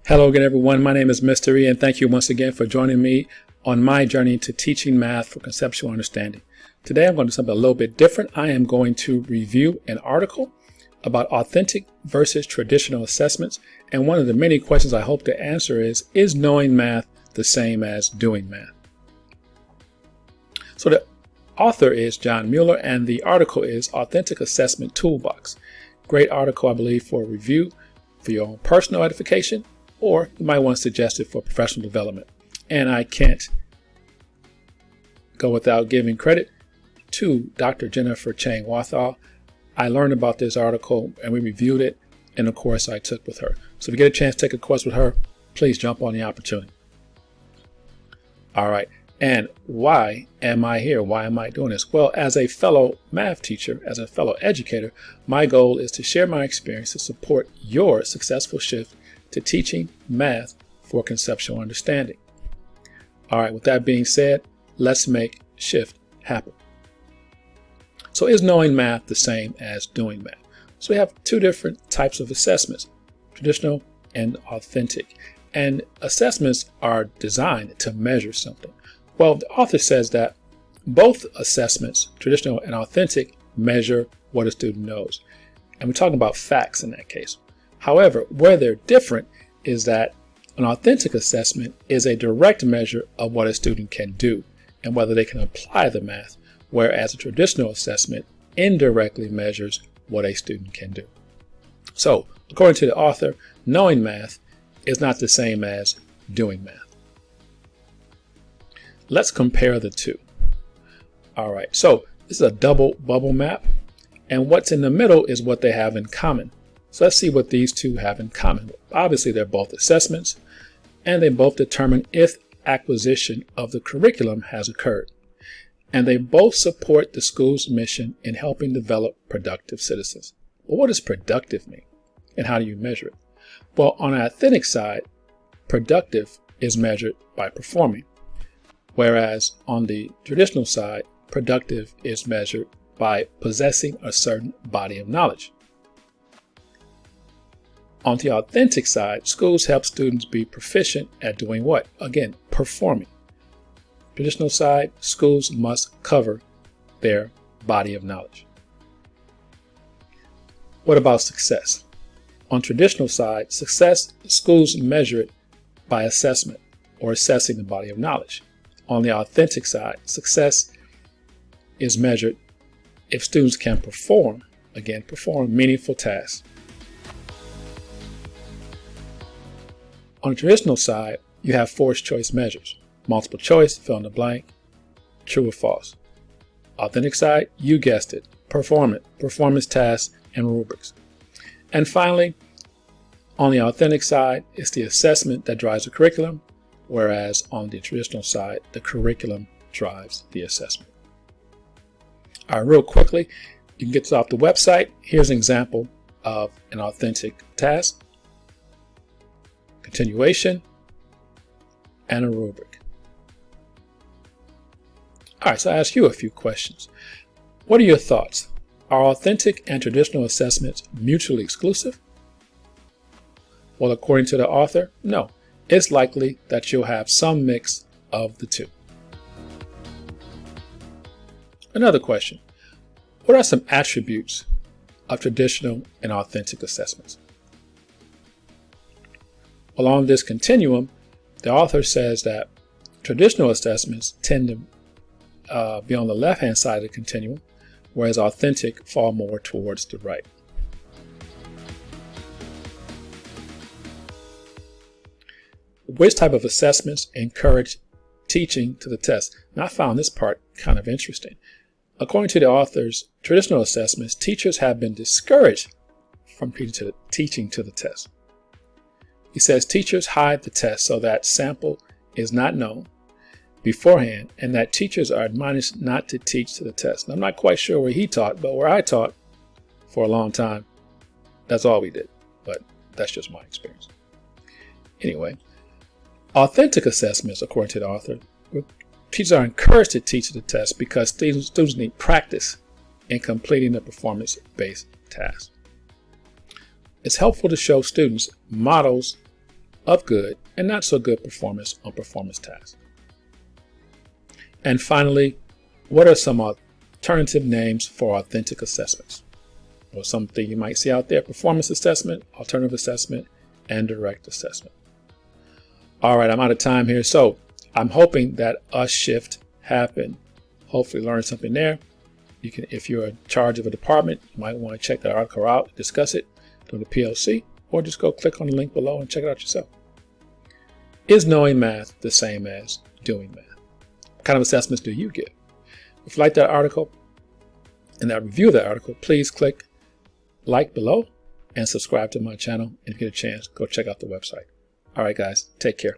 Hello again, everyone. My name is Mr. E, and thank you once again for joining me on my journey to teaching math for conceptual understanding. Today, I'm going to do something a little bit different. I am going to review an article about authentic versus traditional assessments. And one of the many questions I hope to answer is knowing math the same as doing math? So the author is John Mueller, and the article is Authentic Assessment Toolbox. Great article, I believe, for review, for your own personal edification, or you might want to suggest it for professional development. And I can't go without giving credit to Dr. Jennifer Chang Wathall. I learned about this article and we reviewed it in a course I took with her. So if you get a chance to take a course with her, please jump on the opportunity. All right. And why am I here? Why am I doing this? Well, as a fellow math teacher, as a fellow educator, my goal is to share my experience to support your successful shift to teaching math for conceptual understanding. All right, with that being said, let's make shift happen. So is knowing math the same as doing math? So we have two different types of assessments, traditional and authentic. And assessments are designed to measure something. Well, the author says that both assessments, traditional and authentic, measure what a student knows. And we're talking about facts in that case. However, where they're different is that an authentic assessment is a direct measure of what a student can do and whether they can apply the math, whereas a traditional assessment indirectly measures what a student can do. So, according to the author, knowing math is not the same as doing math. Let's compare the two. All right, so this is a double bubble map, and what's in the middle is what they have in common. So let's see what these two have in common. Obviously, they're both assessments, and they both determine if acquisition of the curriculum has occurred. And they both support the school's mission in helping develop productive citizens. But what does productive mean? And how do you measure it? Well, on the authentic side, productive is measured by performing. Whereas on the traditional side, productive is measured by possessing a certain body of knowledge. On the authentic side, schools help students be proficient at doing what? Again, performing. Traditional side, schools must cover their body of knowledge. What about success? On traditional side, success, schools measure it by assessment or assessing the body of knowledge. On the authentic side, success is measured if students can perform meaningful tasks. On the traditional side, you have forced choice measures. Multiple choice, fill in the blank, true or false. Authentic side, you guessed it, performance tasks, and rubrics. And finally, on the authentic side, it's the assessment that drives the curriculum, whereas on the traditional side, the curriculum drives the assessment. All right, real quickly, you can get this off the website. Here's an example of an authentic task, continuation, and a rubric. All right, so I ask you a few questions. What are your thoughts? Are authentic and traditional assessments mutually exclusive? Well, according to the author, no. It's likely that you'll have some mix of the two. Another question. What are some attributes of traditional and authentic assessments? Along this continuum, the author says that traditional assessments tend to be on the left-hand side of the continuum, whereas authentic fall more towards the right. Which type of assessments encourage teaching to the test? Now, I found this part kind of interesting. According to the author's traditional assessments, teachers have been discouraged from teaching to the test. He says teachers hide the test so that sample is not known beforehand and that teachers are admonished not to teach to the test. And I'm not quite sure where he taught, but where I taught for a long time, that's all we did. But that's just my experience. Anyway, authentic assessments, according to the author, teachers are encouraged to teach the test because students need practice in completing the performance-based task. It's helpful to show students models of good and not so good performance on performance tasks. And finally, what are some alternative names for authentic assessments? Or something you might see out there: performance assessment, alternative assessment, and direct assessment. All right, I'm out of time here. So I'm hoping that a shift happened. Hopefully learn something there. You can, if you're in charge of a department, you might want to check that article out, discuss it during the PLC, or just go click on the link below and check it out yourself. Is knowing math the same as doing math? What kind of assessments do you give? If you like that article and that review of that article, please click like below and subscribe to my channel. And if you get a chance, go check out the website. All right, guys, take care.